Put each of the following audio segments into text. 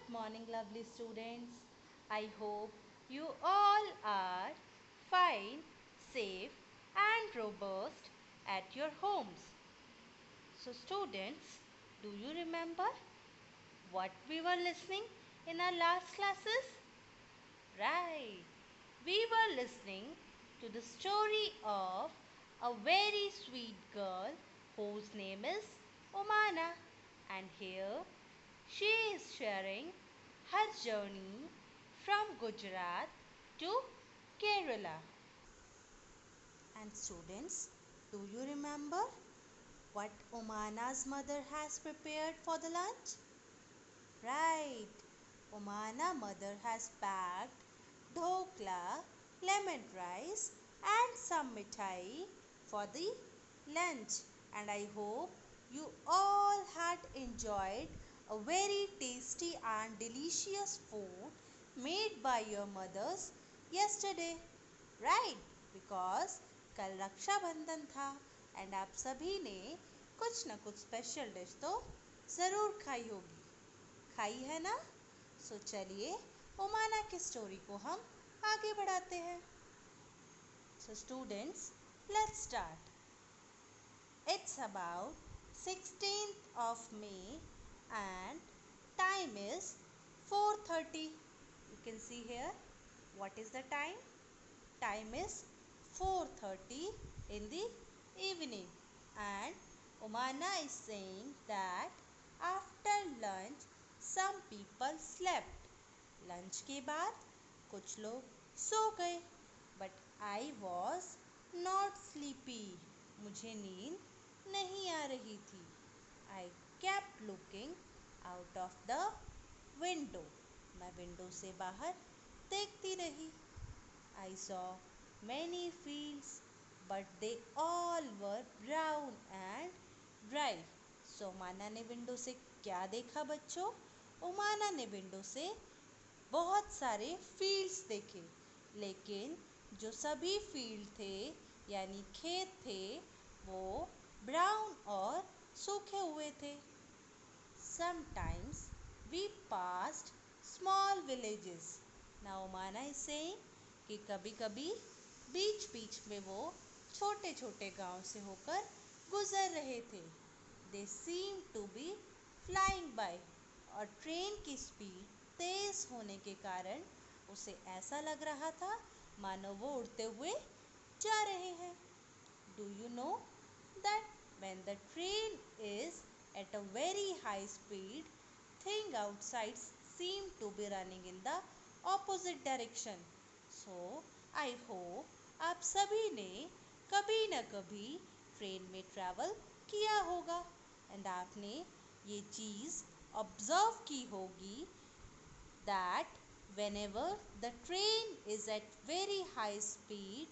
morning, lovely students. I hope you all are fine, safe, and robust at your homes. So, students, do you remember what we were listening in our last classes? Right, we were listening to the story of a very sweet girl whose name is Omana, and here she is sharing her journey from Gujarat to Kerala. And students, do you remember what Omana's mother has prepared for the lunch? Right, Omana mother has packed dhokla, lemon rice and some mithai for the lunch, and I hope you all had enjoyed a very tasty and delicious food made by your mothers yesterday, right? Because कल रक्षाबंधन था and आप सभी ने कुछ न कुछ special dish तो ज़रूर खाई होगी, खाई है ना? सो चलिए ओमाना की स्टोरी को हम आगे बढ़ाते हैं. So students, let's start. It's about 16th of May and time is 4:30. You can see here what is the time? Time is 4:30 in the evening, and Omana is saying that after lunch some people slept. Lunch के बाद कुछ लोग सो गए, but I was not sleepy. मुझे नींद नहीं आ रही थी. I kept looking out of the window. मैं विंडो से बाहर देखती रही. I saw many fields but they all were brown and dry. So Omana ने विंडो से क्या देखा बच्चों? ओमाना ने विंडो से बहुत सारे फील्ड्स देखे, लेकिन जो सभी फील्ड थे यानी खेत थे वो ब्राउन और सूखे हुए थे. Sometimes we passed small villages. Now Omana is saying कि कभी कभी बीच बीच में वो छोटे छोटे गांव से होकर गुजर रहे थे. They seem to be flying by. और ट्रेन की स्पीड तेज होने के कारण उसे ऐसा लग रहा था मानो वो उड़ते हुए जा रहे हैं. Do you know that when the train is at a very high speed, thing outside seem to be running in the opposite direction. So I hope आप सभी ने कभी न कभी ट्रेन में ट्रैवल किया होगा एंड आपने ये चीज़ ऑब्जर्व की होगी that whenever the train is at very high speed,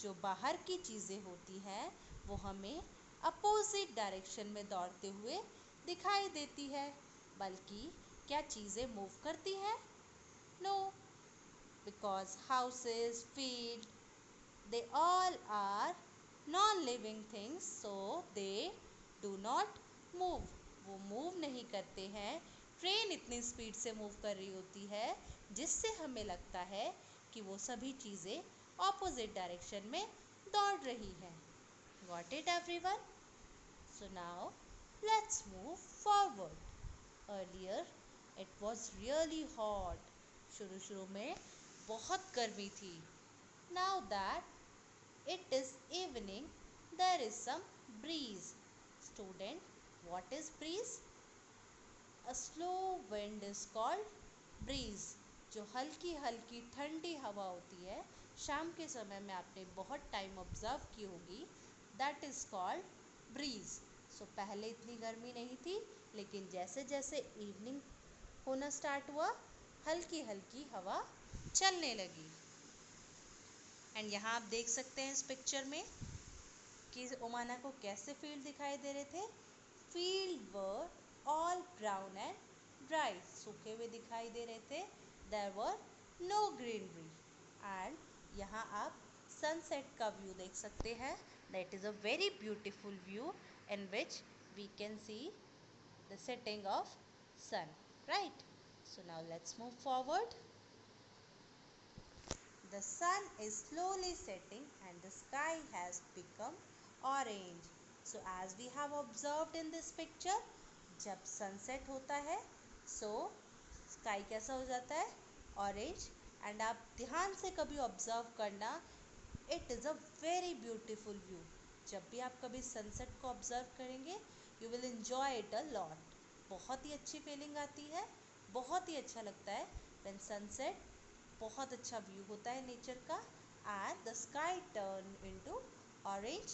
जो बाहर की चीज़ें होती हैं वो हमें अपोजिट डायरेक्शन में दौड़ते हुए दिखाई देती है. बल्कि क्या चीज़ें मूव करती हैं? No, because houses, field, they all are non-living things, so they do not move. वो मूव नहीं करते हैं. ट्रेन इतनी स्पीड से मूव कर रही होती है जिससे हमें लगता है कि वो सभी चीज़ें ऑपोजिट डायरेक्शन में दौड़ रही हैं. Got it everyone? So now let's move forward. Earlier it was really hot. शुरू में बहुत गर्मी थी. Now that it is evening, there is some breeze. Student, what is breeze? A slow wind is called breeze. जो हल्की हल्की ठंडी हवा होती है शाम के समय में आपने बहुत टाइम ऑब्जर्व की होगी, दैट इज़ कॉल्ड ब्रीज. सो पहले इतनी गर्मी नहीं थी, लेकिन जैसे जैसे इवनिंग होना स्टार्ट हुआ हल्की हल्की हवा चलने लगी. एंड यहाँ आप देख सकते हैं इस पिक्चर में कि ओमाना को कैसे फील्ड दिखाई दे रहे थे. Field were all brown and dry. सूखे हुए दिखाई दे रहे थे. There were no greenery. And यहाँ आप सनसेट का व्यू देख सकते हैं. That is a very beautiful view in which we can see the setting of sun, right? So now let's move forward. The sun is slowly setting and the sky has become orange. So as we have observed in this picture, जब sunset होता है so sky कैसा हो जाता है? Orange. And आप ध्यान से कभी observe करना, it is a very beautiful view. जब भी आप कभी sunset को observe करेंगे, you will enjoy it a lot. बहुत ही अच्छी feeling आती है, बहुत ही अच्छा लगता है when sunset, बहुत अच्छा व्यू होता है नेचर का and the sky turn into orange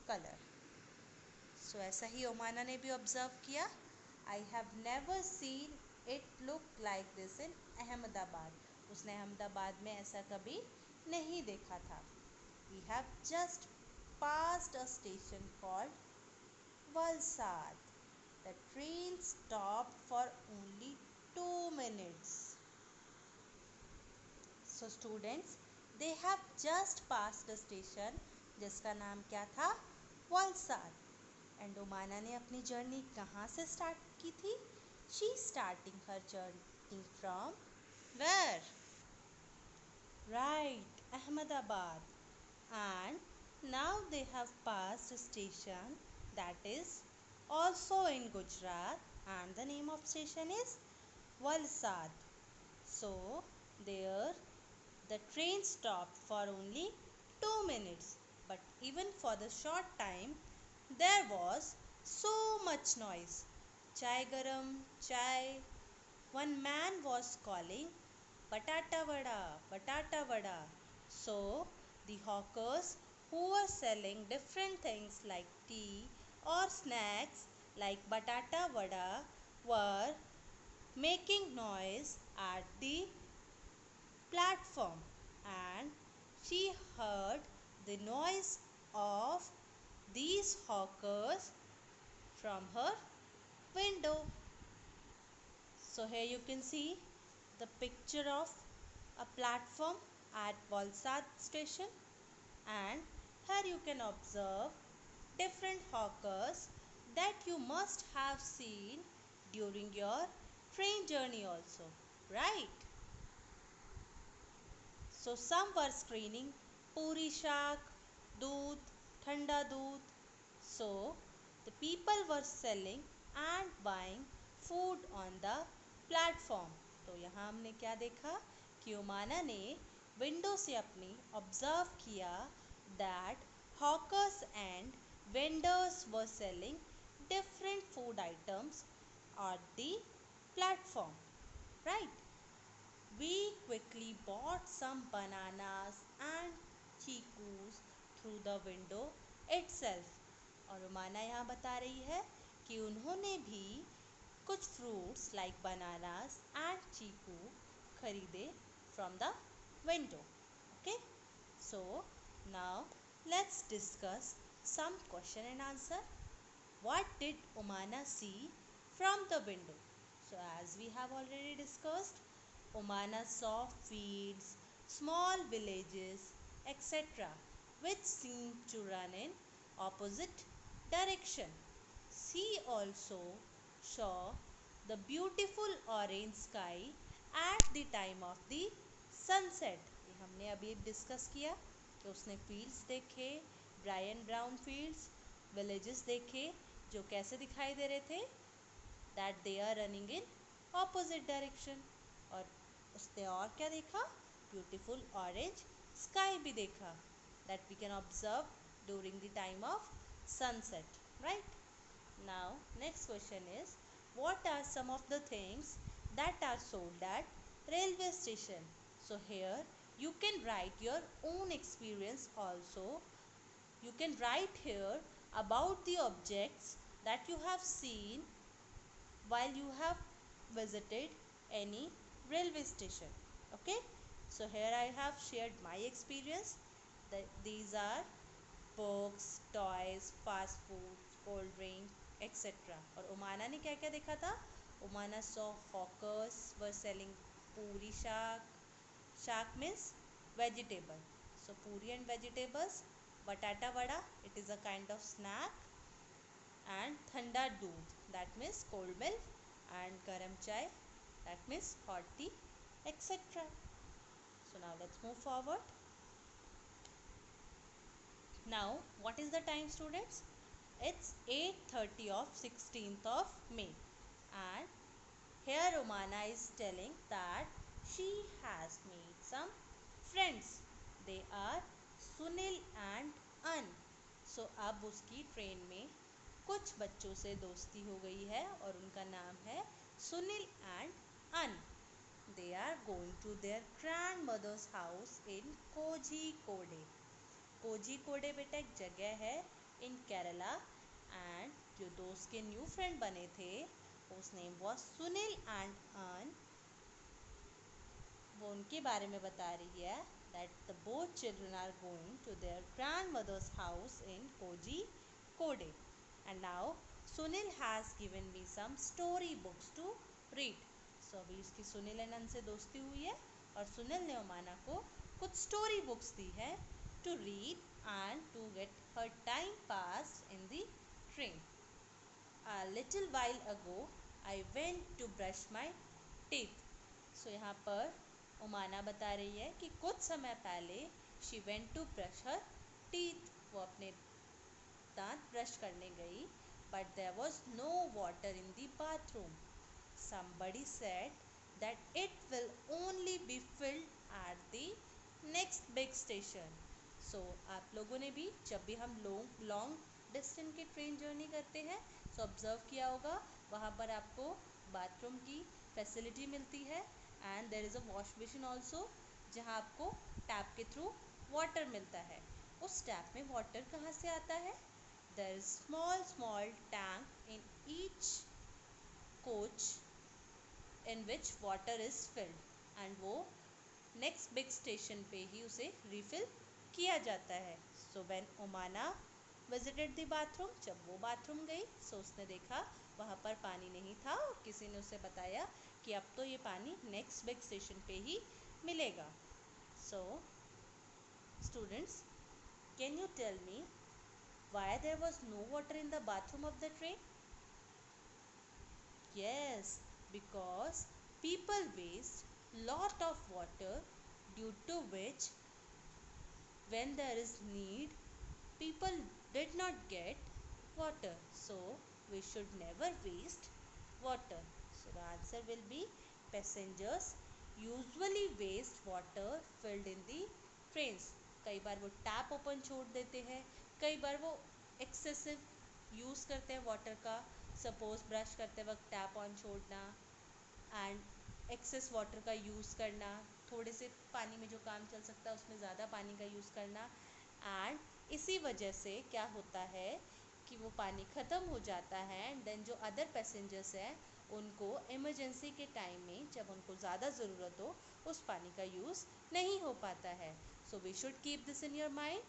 colour. So ऐसा ही ओमाना ने भी ऑब्जर्व किया. I have never seen it look like this in Ahmedabad. उसने अहमदाबाद में ऐसा कभी नहीं देखा था. We have just passed a station called Valsad. The train stopped for only 2 minutes. So students, they have just pass the station जिसका नाम क्या था? वलसाड. एंड ओमाना ने अपनी जर्नी कहाँ से स्टार्ट की थी? She starting her journey from where? Right, Ahmedabad. And now they have passed station that is also in Gujarat, and the name of station is Valsad. So there the train stopped for only 2 minutes, but even for the short time, there was so much noise. Chai garam, chai. One man was calling, Batata vada, Batata vada. So the hawkers who were selling different things like tea or snacks like Batata vada were making noise at the platform, and she heard the noise of these hawkers from her window. So here you can see the picture of a platform at Valsad station, and here you can observe different hawkers that you must have seen during your train journey also, right? So some were screening puri shaak, doodh, thanda doodh. So the people were selling and buying food on the platform. तो यहाँ हमने क्या देखा कि ओमाना ने window से अपनी observe किया that hawkers and vendors were selling different food items at the platform, right? We quickly bought some bananas and chicus through the window itself. और रोमाना यहाँ बता रही है कि उन्होंने भी कुछ फ्रूट्स लाइक बनानास एंड चीकू खरीदे from the window. Okay, so now let's discuss some question and answer. What did Omana see from the window? So as we have already discussed, Omana saw fields, small villages, etc., which seemed to run in opposite direction. She also saw the beautiful orange sky at the time of the sunset. ये हमने अभी discuss किया कि उसने fields देखे, Brian brown fields, villages देखे जो कैसे दिखाई दे रहे थे, that they are running in opposite direction. और उसने और क्या देखा? ब्यूटीफुल ऑरेंज स्काई भी देखा, that we can observe during the time of sunset, right? Now next question is, what are some of the things that are sold at railway station? So here you can write your own experience also. You can write here about the objects that you have seen while you have visited any railway station. Okay, so here I have shared my experience. These are books, toys, fast food, cold drink, etc. और ओमाना ने क्या क्या देखा था? ओमाना saw hawkers were selling puri shaak. Shaak means vegetable. So puri and vegetables. Batata vada, it is a kind of snack. And thanda doodh, that means cold milk. And garam chai, that means hot tea, etc. So now let's move forward. Now what is the time, students? It's 8:30 of 16th of May, and here Romana is telling that she has made some friends. They are Sunil and An. So अब उसकी train में कुछ बच्चों से दोस्ती हो गई है और उनका नाम है सुनील एंड अन. They are going to their grandmother's house in Kozhikode. Kozhikode बेटा एक जगह है इन केरला, एंड जो दोस्त के न्यू फ्रेंड बने थे उस नेम वॉज सुनील एंड अन. वो उनके बारे में बता रही है that the both children are going to their grandmothers house in Kozhikode. And now Sunil has given me some story books to read. So अभी उसकी सुनील एंड अन से दोस्ती हुई है और सुनील ने ओमाना को कुछ स्टोरी बुक्स दी है to read and to get her time passed in the train. A little while ago, I went to brush my teeth. So यहाँ पर ओमाना बता रही है कि कुछ समय पहले she went to brush her teeth. वो अपने दांत ब्रश करने गई, but there was no water in the bathroom. Somebody said that it will only be filled at the next big station. सो आप लोगों ने भी जब भी हम लॉन्ग डिस्टेंस की ट्रेन जर्नी करते हैं सो ऑब्ज़र्व किया होगा वहाँ पर आपको बाथरूम की फैसिलिटी मिलती है and there is a wash basin also जहाँ आपको टैप के थ्रू वाटर मिलता है. उस टैप में वाटर कहाँ से आता है? There is small tank in each coach in which water is filled and वो नेक्स्ट बिग स्टेशन पे ही उसे रिफ़िल किया जाता है. So when Omana visited the bathroom, जब वो बाथरूम गई सो उसने देखा वहाँ पर पानी नहीं था और किसी ने उसे बताया कि अब तो ये पानी नेक्स्ट बिग स्टेशन पे ही मिलेगा. So students, can you tell me why there was no water in the bathroom of the train? Yes, because people waste lot of water, due to which when there is need people did not get water. So we should never waste water. So the answer will be passengers usually waste water filled in the trains. कई बार वो tap open छोड़ देते हैं, कई बार वो excessive use करते हैं water का. सपोज ब्रश करते वक्त टैप ऑन छोड़ना एंड एक्सेस वाटर का यूज़ करना, थोड़े से पानी में जो काम चल सकता है उसमें ज़्यादा पानी का यूज़ करना. एंड इसी वजह से क्या होता है कि वो पानी ख़त्म हो जाता है एंड देन जो अदर पैसेंजर्स हैं उनको इमरजेंसी के टाइम में जब उनको ज़्यादा ज़रूरत हो उस पानी का यूज़ नहीं हो पाता है. So we should keep this in your mind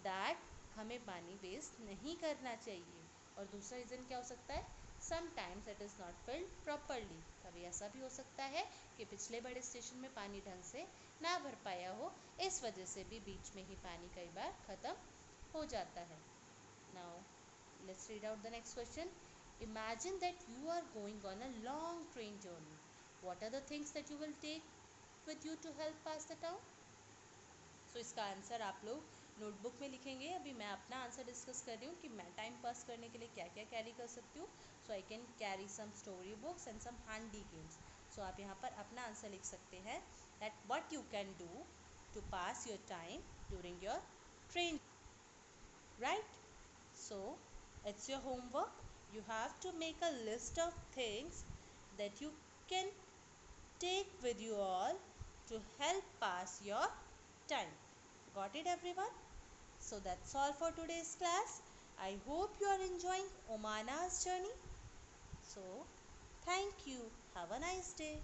that हमें पानी वेस्ट नहीं करना चाहिए. और दूसरा रीज़न क्या हो सकता है? Sometimes it is not filled properly. कभी ऐसा भी हो सकता है कि पिछले बड़े स्टेशन में पानी ढंग से ना भर पाया हो, इस वजह से भी बीच में ही पानी कई बार ख़त्म हो जाता है. Now let's read out the next question. Imagine that you are going on a long train journey. What are the things that you will take with you to help pass the time? So इसका answer आप लोग notebook में लिखेंगे. अभी मैं अपना answer discuss कर रही हूँ कि मैं टाइम पास करने के लिए क्या क्या कैरी कर सकती हूँ. So I can carry some story books and some handy games. So आप यहाँ पर अपना आंसर लिख सकते हैं that what you can do to pass your time during your train, right? So it's your homework. You have to make a list of things that you can take with you all to help pass your time. Got it, everyone? So that's all for today's class. I hope you are enjoying Omana's journey. So thank you. Have a nice day.